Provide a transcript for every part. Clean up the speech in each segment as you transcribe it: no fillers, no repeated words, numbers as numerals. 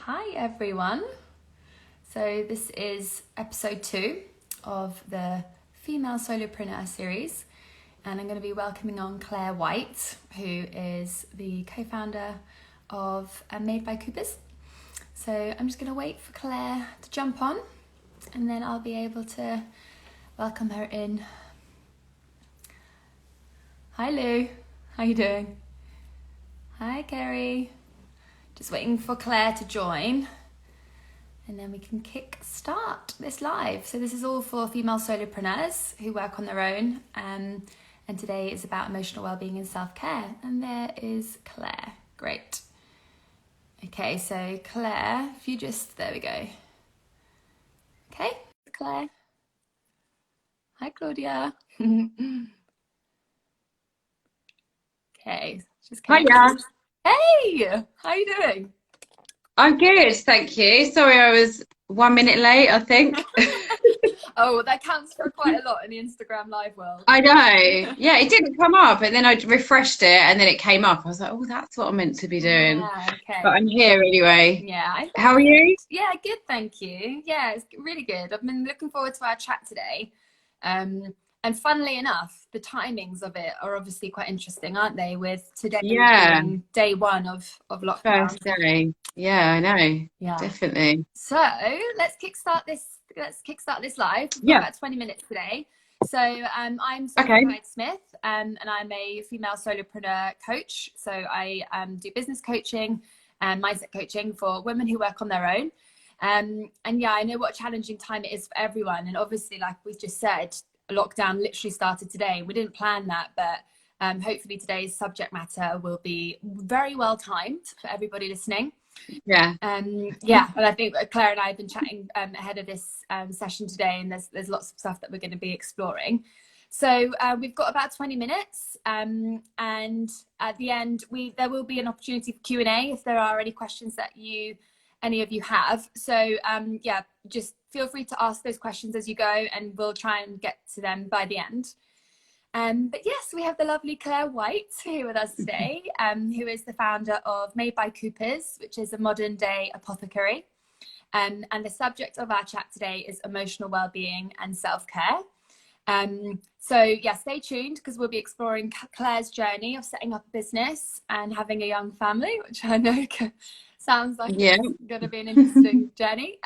Hi everyone. So this is episode 2 of the Female Solopreneur series, and I'm going to be welcoming on Clare White, who is the co-founder of Made by Coopers. So I'm just going to wait for Clare to jump on, and then I'll be able to welcome her in. Hi Lou, how you doing? Hi Kerry. Just waiting for Clare to join, and then we can kick start this live. So this is all for female solopreneurs who work on their own, and today is about emotional well-being and self-care. And there is Clare. Great. Okay, so Clare, if you just, there we go. Okay, Clare. Hi Claudia. Okay, just Hiya. Hey, how you doing? I'm good, thank you. Sorry, I was 1 minute late, I think. Oh, that counts for quite a lot in the Instagram live world. I know. Yeah, it didn't come up, and then I refreshed it, and then it came up. I was like, oh, that's what I'm meant to be doing. Yeah, okay. But I'm here anyway. Yeah, How are you? yeah, good, thank you. Yeah, it's really good. I've been looking forward to our chat today. And funnily enough, the timings of it are obviously quite interesting, aren't they? With today Yeah, being day 1 of lockdown. first day. Yeah, I know. Yeah. Definitely. So let's kickstart this. Let's kickstart this live. We've got Yeah. about 20 minutes today. So I'm Okay. Clyde-Smith, and I'm a female solopreneur coach. So I do business coaching and mindset coaching for women who work on their own. And yeah, I know what a challenging time it is for everyone. And obviously, like we just said, lockdown literally started today. We didn't plan that, but hopefully today's subject matter will be very well timed for everybody listening. Yeah. Yeah, and I think Claire and I have been chatting ahead of this session today, and there's lots of stuff that we're going to be exploring. So we've got about 20 minutes, and at the end there will be an opportunity for Q&A if there are any questions that any of you have. So yeah, just feel free to ask those questions as you go, and we'll try and get to them by the end. But yes, we have the lovely Clare White here with us today, who is the founder of Made by Coopers, which is a modern day apothecary. And the subject of our chat today is emotional well-being and self-care. So yeah, stay tuned, because we'll be exploring Clare's journey of setting up a business and having a young family, which I know sounds like it's going to be an interesting journey.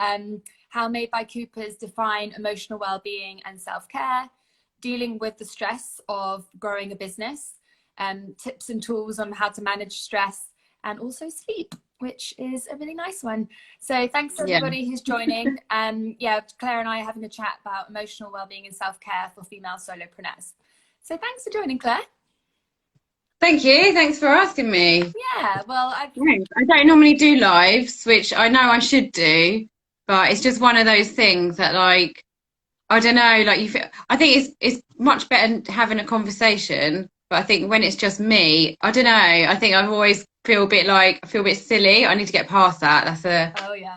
How Made by Coopers define emotional well-being and self-care, dealing with the stress of growing a business, tips and tools on how to manage stress, and also sleep, which is a really nice one. So thanks to everybody who's joining. Yeah, Claire and I are having a chat about emotional well-being and self-care for female solopreneurs. So thanks for joining, Claire. Thank you. Thanks for asking me. Yeah, well, I don't normally do lives, which I know I should do, but it's just one of those things that, like, I don't know, like I think it's much better having a conversation, but I think when it's just me, I don't know, I think I always feel a bit silly. I need to get past that.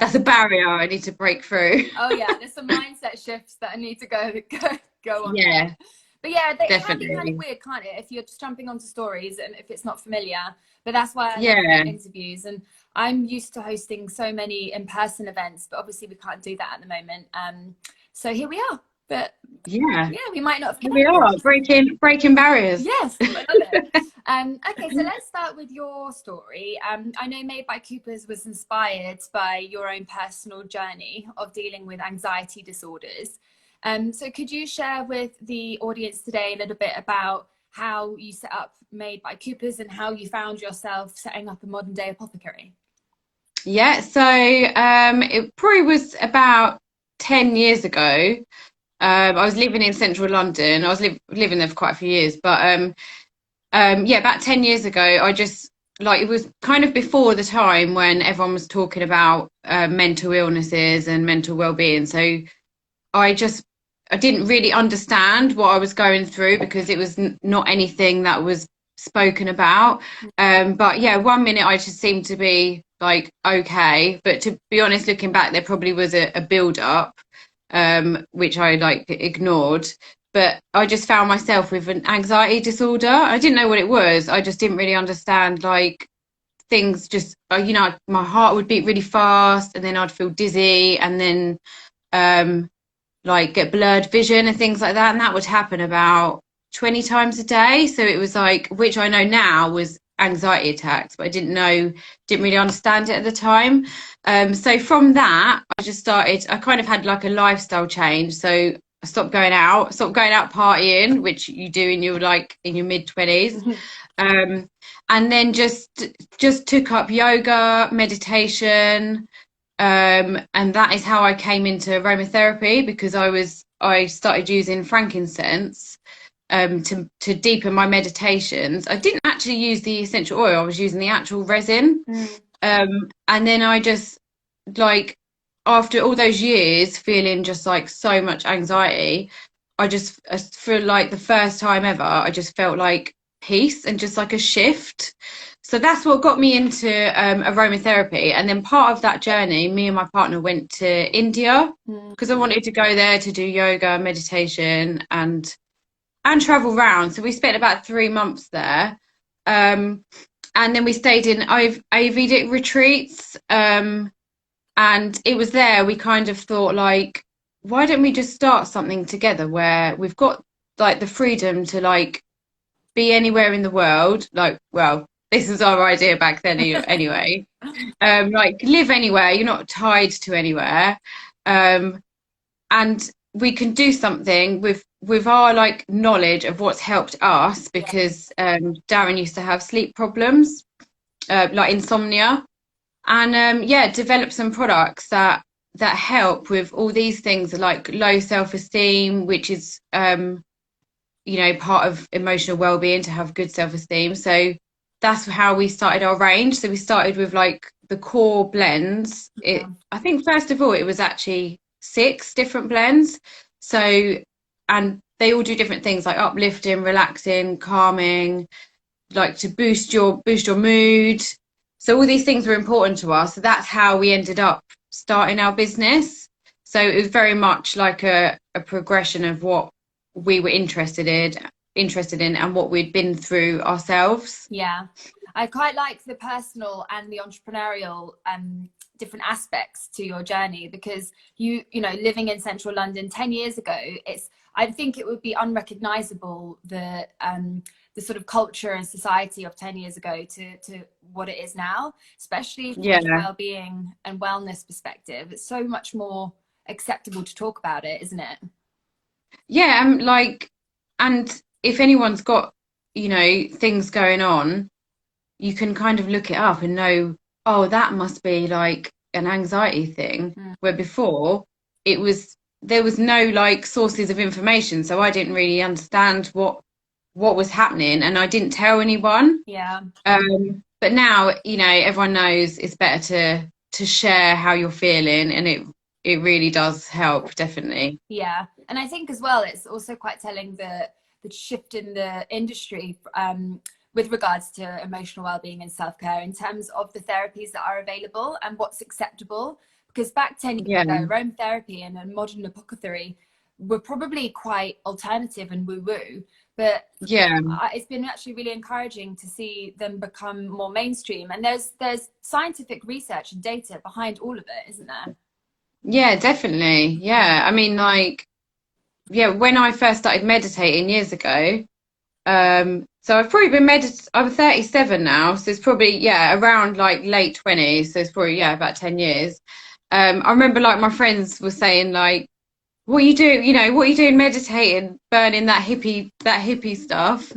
That's a barrier I need to break through. Oh yeah, there's some mindset shifts that I need to go on. Yeah. But yeah, it can definitely be kind of weird, can't it? If you're just jumping onto stories and if it's not familiar. But that's why I love interviews. And I'm used to hosting so many in-person events, but obviously we can't do that at the moment. So here we are. But yeah, we might not have connected. Here we are, breaking barriers. Yes, I love it. Okay, so let's start with your story. I know Made by Coopers was inspired by your own personal journey of dealing with anxiety disorders. So could you share with the audience today a little bit about how you set up Made by Coopers and how you found yourself setting up a modern day apothecary? Yeah, so it probably was about 10 years ago. I was living in central London. I was living there for quite a few years, but yeah, about 10 years ago, I just, like, it was kind of before the time when everyone was talking about mental illnesses and mental well-being. So I didn't really understand what I was going through, because it was not anything that was spoken about. But yeah, 1 minute I just seemed to be like, okay. But to be honest, looking back, there probably was a build-up, which I ignored. But I just found myself with an anxiety disorder. I didn't know what it was. I just didn't really understand things just, you know, my heart would beat really fast, and then I'd feel dizzy, and then like get blurred vision and things like that. And that would happen about 20 times a day. So it was like, which I know now was anxiety attacks, but I didn't really understand it at the time. So from that, I kind of had like a lifestyle change. So I stopped going out partying, which you do in your mid 20s. And then just took up yoga, meditation, and that is how I came into aromatherapy, because I started using frankincense to deepen my meditations. I didn't actually use the essential oil, I was using the actual resin. And then I just, like, after all those years feeling just like so much anxiety, for like the first time ever, I just felt like peace and just like a shift. So that's what got me into aromatherapy. And then part of that journey, me and my partner went to India because I wanted to go there to do yoga, meditation, and travel around. So we spent about 3 months there. And then we stayed in Ayurvedic retreats. And it was there we kind of thought, like, why don't we just start something together where we've got like the freedom to like be anywhere in the world. Like, well, this was our idea back then anyway. Like, live anywhere, you're not tied to anywhere. And we can do something with our like knowledge of what's helped us, because Darren used to have sleep problems, like insomnia, and develop some products that help with all these things, like low self-esteem, which is part of emotional well-being, to have good self-esteem. So that's how we started our range. So we started with like the core blends. I think first of all it was actually 6 different blends. So, and they all do different things, like uplifting, relaxing, calming, like to boost your mood. So all these things were important to us. So that's how we ended up starting our business. So it was very much like a progression of what we were interested in and what we'd been through ourselves. Yeah, I quite like the personal and the entrepreneurial different aspects to your journey, because you know, living in central London 10 years ago, I think it would be unrecognizable, the sort of culture and society of 10 years ago to what it is now, especially from a well-being and wellness perspective. It's so much more acceptable to talk about it, isn't it? Yeah, and if anyone's got, things going on, you can kind of look it up and know, oh, that must be like an anxiety thing. Where before there was no like sources of information, so I didn't really understand what was happening, and I didn't tell anyone. But now, everyone knows it's better to share how you're feeling, and it really does help, definitely. Yeah, and I think as well, it's also quite telling the shift in the industry with regards to emotional well-being and self-care, in terms of the therapies that are available and what's acceptable. Because back 10 years ago, aromatherapy and a modern apothecary were probably quite alternative and woo-woo, but it's been actually really encouraging to see them become more mainstream. And there's scientific research and data behind all of it, isn't there? Yeah, definitely. Yeah, I mean, like, when I first started meditating years ago, so I've probably been I'm 37 now, so it's probably around like late 20s, so it's probably about 10 years. I remember like my friends were saying like, what are you doing, what are you doing meditating, burning that hippie stuff.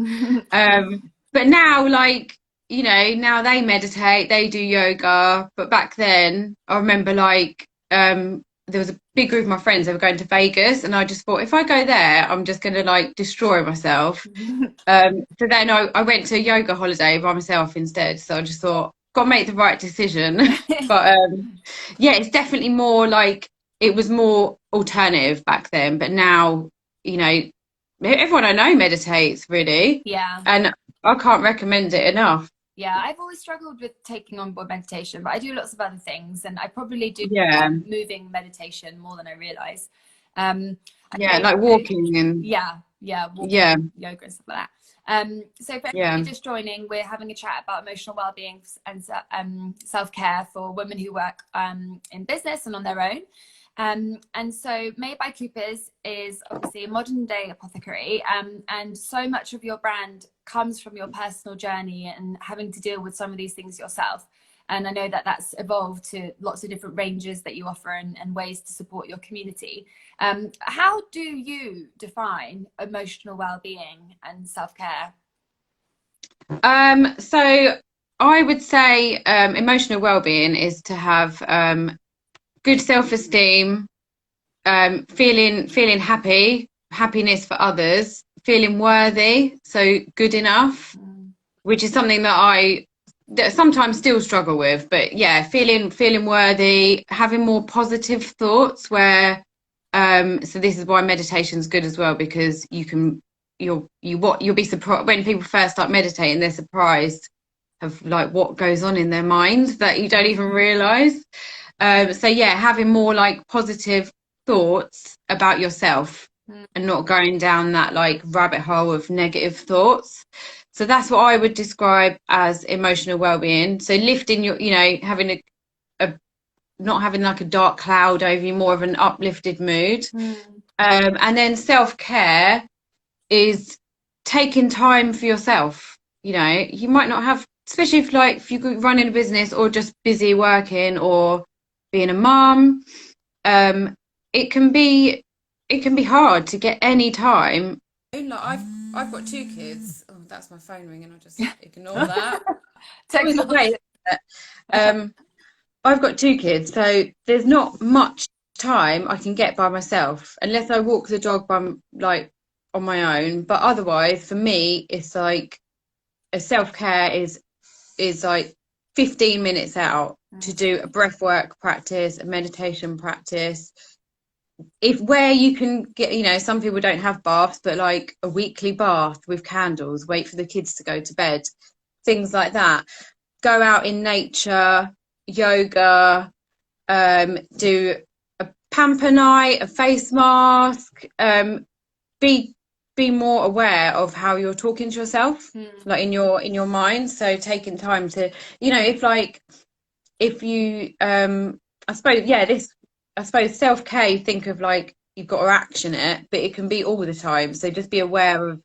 But now, like, now they meditate, they do yoga. But back then I remember like there was a big group of my friends, they were going to Vegas, and I just thought, if I go there, I'm just going to like destroy myself. So then I went to a yoga holiday by myself instead. So I just thought, got to make the right decision. But it's definitely more like, it was more alternative back then, but now, everyone I know meditates, really. And I can't recommend it enough. I've always struggled with taking on board meditation, but I do lots of other things, and I probably do moving meditation more than I realize. Like walking and walking, yoga and stuff like So for Yeah. everybody just joining, we're having a chat about emotional well-being and self-care for women who work in business and on their own. And so Made by Coopers is obviously a modern day apothecary, and so much of your brand comes from your personal journey and having to deal with some of these things yourself. And I know that that's evolved to lots of different ranges that you offer and ways to support your community. How do you define emotional well-being and self-care? So I would say emotional well-being is to have good self-esteem, feeling happiness for others, feeling worthy, so good enough, which is something that sometimes still struggle with. But yeah, feeling worthy, having more positive thoughts. Where so this is why meditation's good as well, because you'll be surprised when people first start meditating. They're surprised of like what goes on in their mind that you don't even realize. So yeah, having more like positive thoughts about yourself and not going down that like rabbit hole of negative thoughts. So that's what I would describe as emotional well-being. So lifting your, having a not having like a dark cloud over you, more of an uplifted mood. And then self-care is taking time for yourself. You might not have, especially if you're running a business or just busy working or being a mum, it can be hard to get any time. I've got 2 kids. Oh, that's my phone ringing. I'll just ignore that. I've got 2 kids, so there's not much time I can get by myself unless I walk the dog on my own. But otherwise, for me, it's like a self-care is like 15 minutes out to do a breath work practice, a meditation practice. Where you can get, some people don't have baths, but like a weekly bath with candles, wait for the kids to go to bed, things like that. Go out in nature, yoga, do a pamper night, a face mask, be more aware of how you're talking to yourself, like in your mind. So taking time to, if you I suppose self-care, you think of like you've got to action it, but it can be all the time. So just be aware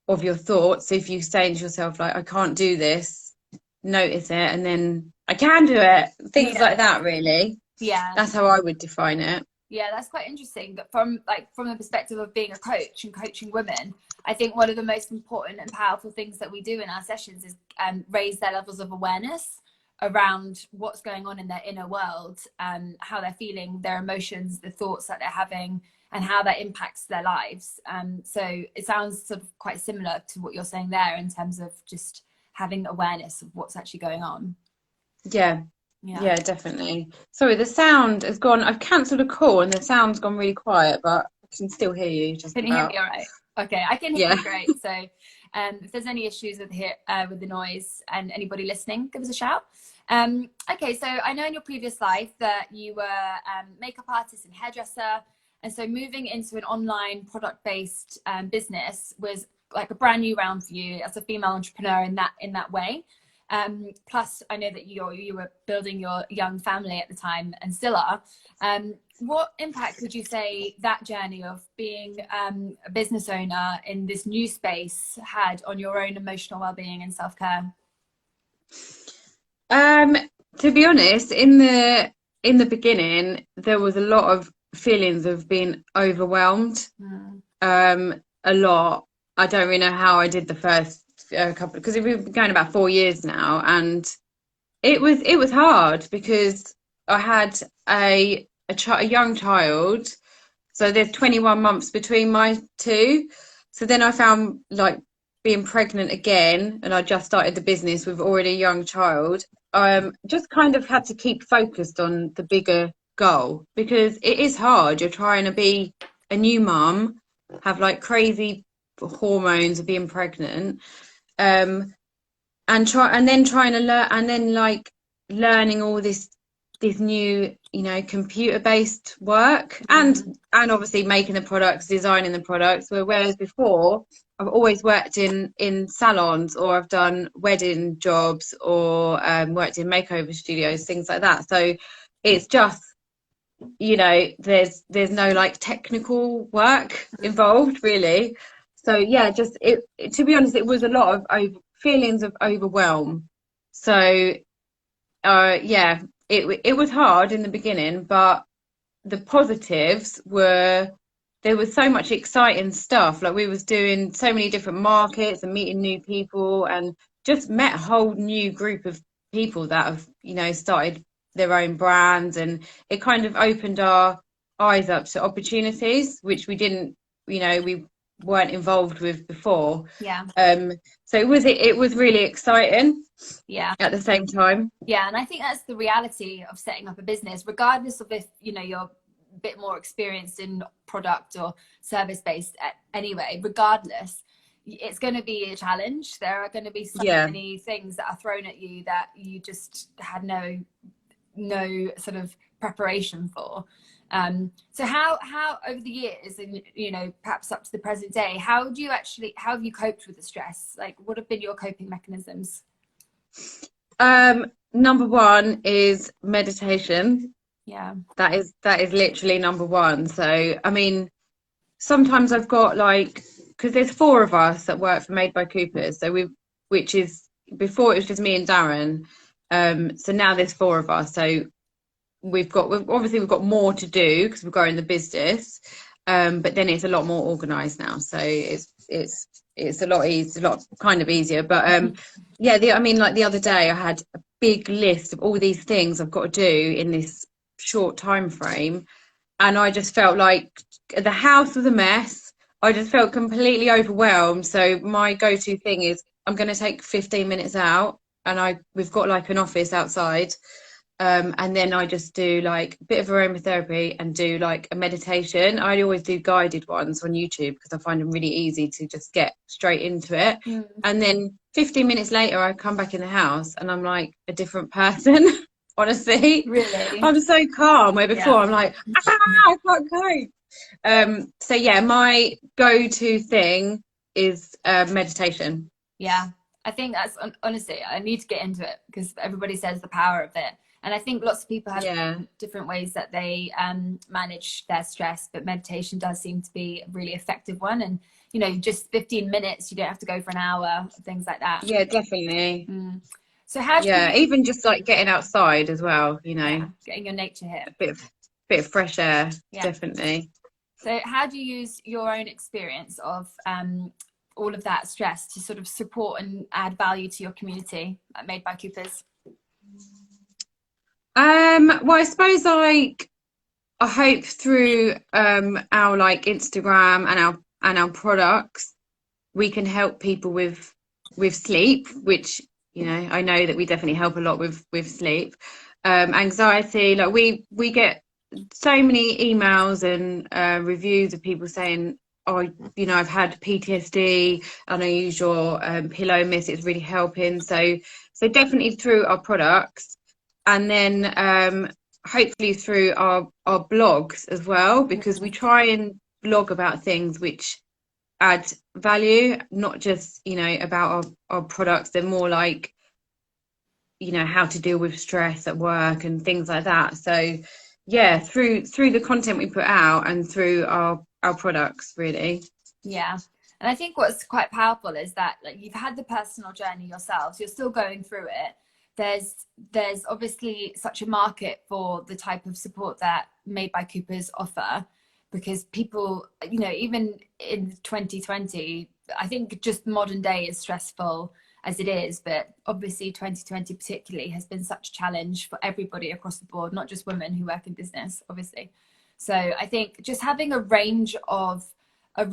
of your thoughts. If you say to yourself like, I can't do this, notice it, and then I can do it. Things like that, really. Yeah, that's how I would define it. Yeah, that's quite interesting. But from the perspective of being a coach and coaching women, I think one of the most important and powerful things that we do in our sessions is raise their levels of awareness around what's going on in their inner world, how they're feeling, their emotions, the thoughts that they're having, and how that impacts their lives. So it sounds sort of quite similar to what you're saying there in terms of just having awareness of what's actually going on. Yeah, definitely. Sorry, the sound has gone. I've cancelled a call and the sound's gone really quiet, but I can still hear you. Can you hear me all right? Okay, I can hear you great. So if there's any issues with the noise and anybody listening, give us a shout. Okay, so I know in your previous life that you were makeup artist and hairdresser, and so moving into an online product-based business was like a brand new round for you as a female entrepreneur in that way. Plus, I know that you were building your young family at the time and still are. What impact would you say that journey of being a business owner in this new space had on your own emotional well-being and self-care? To be honest, in the beginning, there was a lot of feelings of being overwhelmed. A lot. I don't really know how I did the first couple, because we've been going about 4 years now, and it was hard because I had a young child, so there's 21 months between my two. So then I found like being pregnant again, and I just started the business with already a young child. Just kind of had to keep focused on the bigger goal, because it is hard. You're trying to be a new mum, have like crazy hormones of being pregnant, and then trying to learn, and then like learning all this new, computer based work, and obviously making the products, designing the products, whereas before I've always worked in salons, or I've done wedding jobs, or worked in makeover studios, things like that. So it's just, there's no like technical work involved really. So yeah, just to be honest, it was a lot of feelings of overwhelm. So yeah, it was hard in the beginning, but the positives were there was so much exciting stuff. Like, we was doing so many different markets and meeting new people, and just met a whole new group of people that have, started their own brands, and it kind of opened our eyes up to opportunities which we weren't involved with before. Yeah. So it was really exciting. Yeah. At the same time. Yeah, and I think that's the reality of setting up a business, regardless of if you're a bit more experienced in product or service based anyway. Regardless, it's going to be a challenge. There are going to be so many things that are thrown at you that you just had no sort of preparation for. So how over the years, and perhaps up to the present day, how have you coped with the stress? Like, what have been your coping mechanisms? Number one is meditation. Yeah. That is literally number one. So, I mean, sometimes I've got because there's 4 of us that work for Made by Coopers. So which is, before it was just me and Darren. So now there's 4 of us. So we've got more to do because we're growing the business. But then it's a lot more organized now. So it's a lot kind of easier. But yeah, the other day I had a big list of all these things I've got to do in this short time frame, and I just felt like the house was a mess. I just felt completely overwhelmed. So my go-to thing is, I'm going to take 15 minutes out, and we've got like an office outside. And then I just do like a bit of aromatherapy and do like a meditation. I always do guided ones on YouTube because I find them really easy to just get straight into it. And then 15 minutes later, I come back in the house and I'm like a different person. Honestly, Really, I'm so calm. Where before I'm like, I can't go. So yeah, my go-to thing is meditation. Yeah, I think that's honestly, I need to get into it because everybody says the power of it. And I think lots of people have different ways that they manage their stress, but meditation does seem to be a really effective one. And, just 15 minutes, you don't have to go for an hour, things like that. Yeah, definitely. So how do you... even just like getting outside as well, getting your nature hit. A bit of fresh air, definitely. So how do you use your own experience of all of that stress to sort of support and add value to your community at Made by Coopers? Well, I suppose I hope through our like Instagram and our products, we can help people with sleep, which I know that we definitely help a lot with sleep, anxiety. Like, we get so many emails and reviews of people saying, oh, I've had PTSD and I use your pillow mist, it's really helping. So definitely through our products. And then hopefully through our blogs as well, because we try and blog about things which add value, not just, about our products. They're more like, how to deal with stress at work and things like that. So yeah, through the content we put out and through our products, really. Yeah. And I think what's quite powerful is that, like, you've had the personal journey yourselves, you're still going through it. There's obviously such a market for the type of support that Made by Coopers offer, because people, even in 2020, I think just modern day is stressful as it is, but obviously 2020 particularly has been such a challenge for everybody across the board, not just women who work in business, obviously. So I think just having a range of I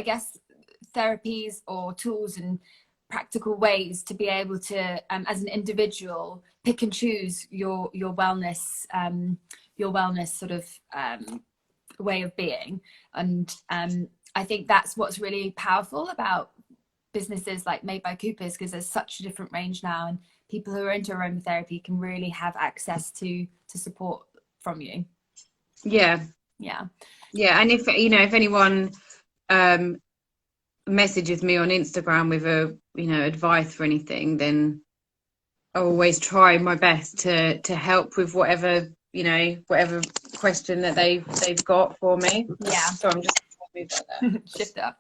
guess therapies or tools and practical ways to be able to, as an individual, pick and choose your wellness sort of way of being. And I think that's what's really powerful about businesses like Made by Coopers, because there's such a different range now, and people who are into aromatherapy can really have access to support from you. Yeah. And if anyone messages me on Instagram with a, advice for anything, then I always try my best to help with whatever, whatever question that they've got for me. Yeah. So I'm just move that there. Shift it up.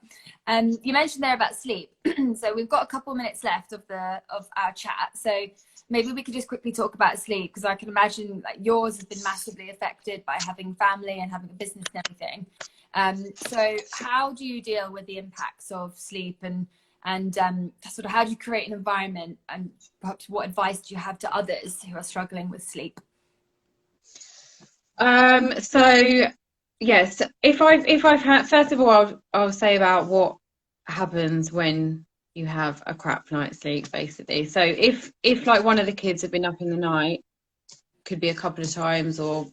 You mentioned there about sleep. So we've got a couple minutes left of our chat. So maybe we could just quickly talk about sleep, because I can imagine that yours has been massively affected by having family and having a business and everything. So how do you deal with the impacts of sleep, and sort of how do you create an environment, and perhaps what advice do you have to others who are struggling with sleep? So yes, if I've had, first of all, I'll say about what happens when you have a crap night's sleep, basically. So if like one of the kids have been up in the night, could be a couple of times, or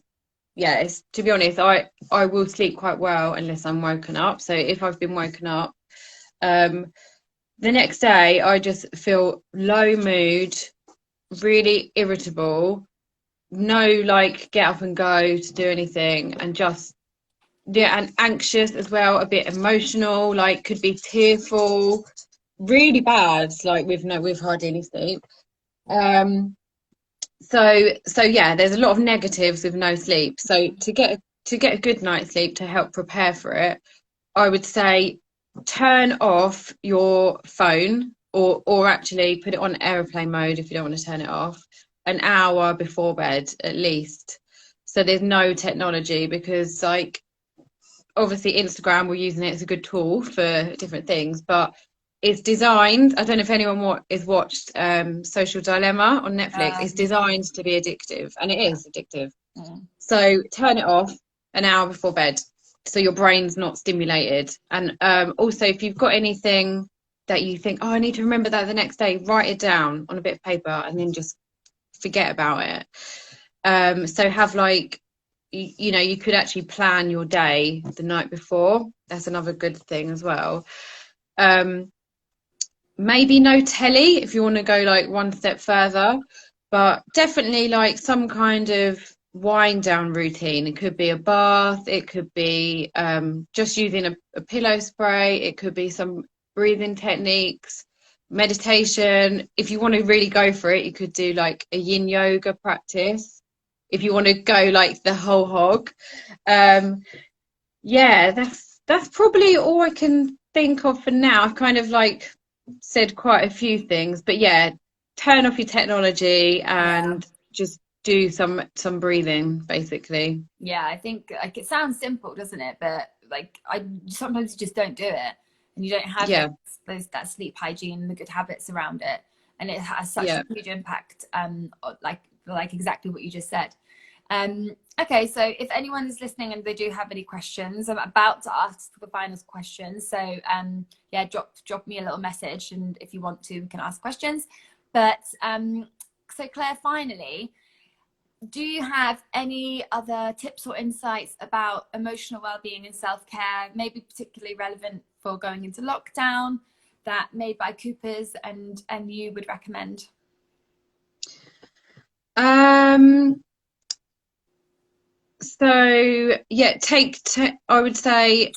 to be honest, I will sleep quite well unless I'm woken up. So if I've been woken up, the next day I just feel low mood, really irritable, no like get up and go to do anything, and just and anxious as well, a bit emotional, like could be tearful, really bad, like with hardly any sleep. So yeah, there's a lot of negatives with no sleep. So to get a good night's sleep, to help prepare for it, I would say turn off your phone, or actually put it on airplane mode if you don't want to turn it off, an hour before bed at least. So there's no technology, because like obviously Instagram, we're using it as a good tool for different things, but it's designed, I don't know if anyone has watched Social Dilemma on Netflix. It's designed to be addictive, and it is addictive. So turn it off an hour before bed, so your brain's not stimulated. And also, if you've got anything that you think, oh, I need to remember that the next day, write it down on a bit of paper and then just forget about it. So have like, you could actually plan your day the night before. That's another good thing as well. Maybe no telly if you want to go like one step further, but definitely like some kind of wind down routine. It could be a bath, it could be just using a pillow spray, it could be some breathing techniques, meditation. If you want to really go for it, you could do like a yin yoga practice if you want to go like the whole hog. That's probably all I can think of for now. I've kind of like said quite a few things, but turn off your technology and just do some breathing, basically. I think like it sounds simple, doesn't it? But like sometimes you just don't do it, and you don't have that sleep hygiene and the good habits around it, and it has such a huge impact, like exactly what you just said. Okay, so if anyone is listening and they do have any questions, I'm about to ask the final questions. So drop me a little message, and if you want to, we can ask questions. But so Claire, finally, do you have any other tips or insights about emotional well-being and self-care, maybe particularly relevant for going into lockdown, that Made by Coopers and you would recommend? So I would say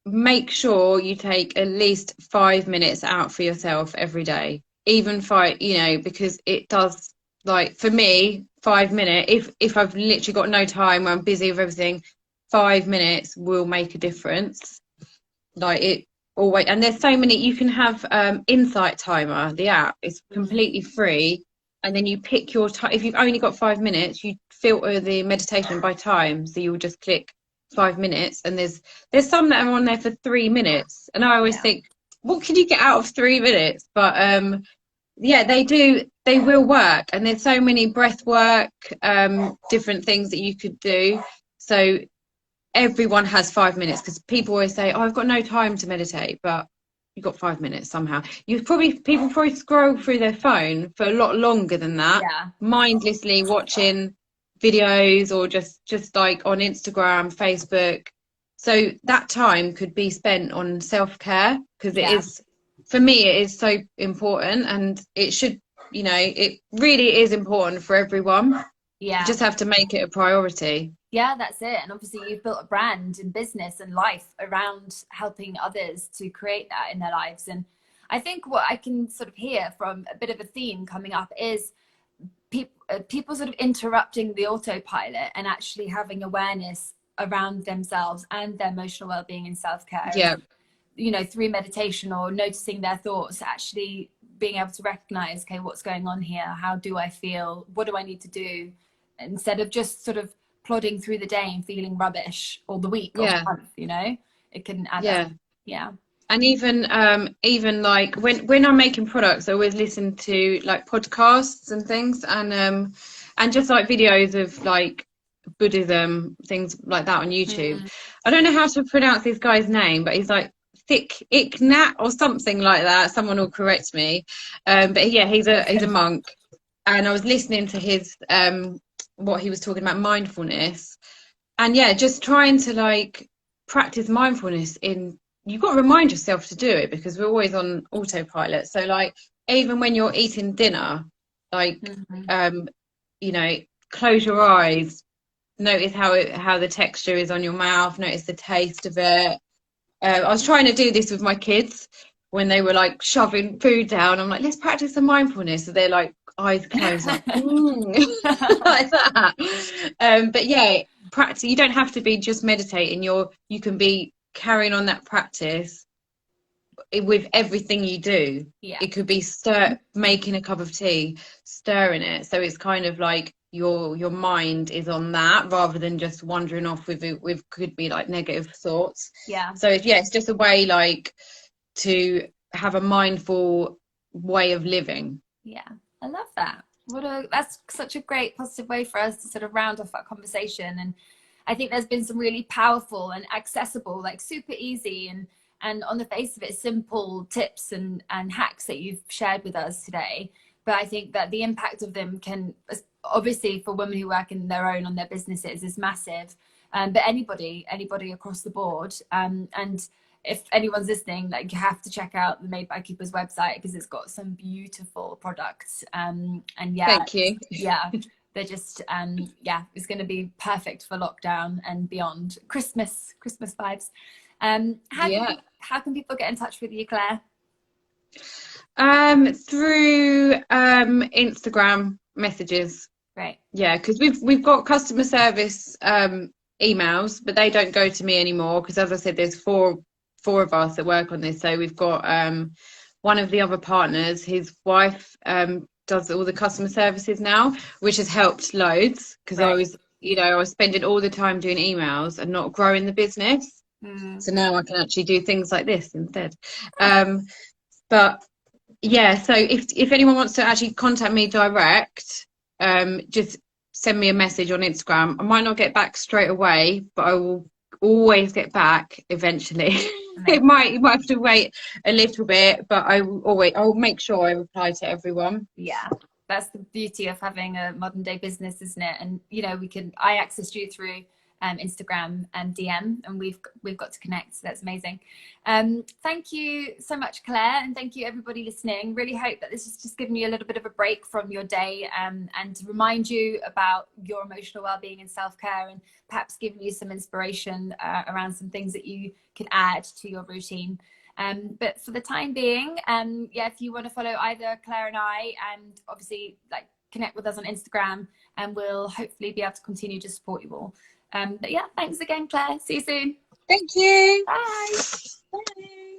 make sure you take at least 5 minutes out for yourself every day, even 5, because it does, like for me, 5 minutes, if I've literally got no time, I'm busy with everything, 5 minutes will make a difference. Like it always, and there's so many, you can have Insight Timer, the app is completely free. And then you pick your time. If you've only got 5 minutes, you filter the meditation by time. So you'll just click 5 minutes. And there's some that are on there for 3 minutes. And I always think, what can you get out of 3 minutes? But they will work. And there's so many breath work, different things that you could do. So everyone has 5 minutes, because people always say, oh, I've got no time to meditate. But you've got 5 minutes somehow. People probably scroll through their phone for a lot longer than that, mindlessly watching videos, or just like on Instagram, Facebook. So that time could be spent on self-care, because it is, for me, it is so important, and it should, it really is important for everyone. You Yeah. just have to make it a priority. Yeah, that's it. And obviously you've built a brand and business and life around helping others to create that in their lives. And I think what I can sort of hear from a bit of a theme coming up is people sort of interrupting the autopilot and actually having awareness around themselves and their emotional well-being and self-care. Yeah. You know, through meditation or noticing their thoughts, actually being able to recognize, okay, what's going on here? How do I feel? What do I need to do? Instead of just sort of plodding through the day and feeling rubbish, or the week or the Yeah. month, you know, it can add up. Yeah. Yeah. And even like when I'm making products, I always listen to like podcasts and things, and just like videos of like Buddhism, things like that on YouTube. Mm. I don't know how to pronounce this guy's name, but he's like Thick Icknat or something like that. Someone will correct me. But yeah, he's a monk, and I was listening to his what he was talking about, mindfulness, and yeah, just trying to like practice mindfulness in, you've got to remind yourself to do it because we're always on autopilot. So like even when you're eating dinner, like Mm-hmm. you know, close your eyes, notice how the texture is on your mouth, notice the taste of it. I was trying to do this with my kids when they were like shoving food down. I'm like, let's practice some mindfulness. So they're like eyes closed, like, like that. But yeah, practice. You don't have to be just meditating. You can be carrying on that practice with everything you do. Yeah. It could be making a cup of tea, stirring it. So it's kind of like your mind is on that rather than just wandering off with could be like negative thoughts. Yeah. So yeah, it's just a way like to have a mindful way of living. Yeah. I love that. That's such a great positive way for us to sort of round off our conversation. And I think there's been some really powerful and accessible, like super easy and on the face of it, simple tips and hacks that you've shared with us today. But I think that the impact of them can, obviously for women who work in their own on their businesses, is massive. But anybody across the board. And if anyone's listening, like, you have to check out the Made by Keepers website because it's got some beautiful products. And yeah, Thank you. yeah, they're just yeah, it's going to be perfect for lockdown and beyond. Christmas vibes. Yeah. How can people get in touch with you, Claire? Through Instagram messages. Great. Yeah, because we've got customer service emails, but they don't go to me anymore because, as I said, there's four of us that work on this. So we've got one of the other partners, his wife does all the customer services now, which has helped loads because Right. I was spending all the time doing emails and not growing the business. So now I can actually do things like this instead. But yeah, so if anyone wants to actually contact me direct, just send me a message on Instagram. I might not get back straight away, but I will always get back eventually. You might have to wait a little bit, but I'll make sure I reply to everyone. Yeah, that's the beauty of having a modern day business, isn't it? And I accessed you through Instagram and DM, and we've got to connect, so that's amazing. Thank you so much, Claire, and thank you everybody listening. Really hope that this has just given you a little bit of a break from your day, and to remind you about your emotional well-being and self-care, and perhaps giving you some inspiration around some things that you can add to your routine. But for the time being, yeah, if you want to follow either Claire and I, and obviously like connect with us on Instagram, and we'll hopefully be able to continue to support you all. But yeah, thanks again, Claire. See you soon. Thank you. Bye. Bye.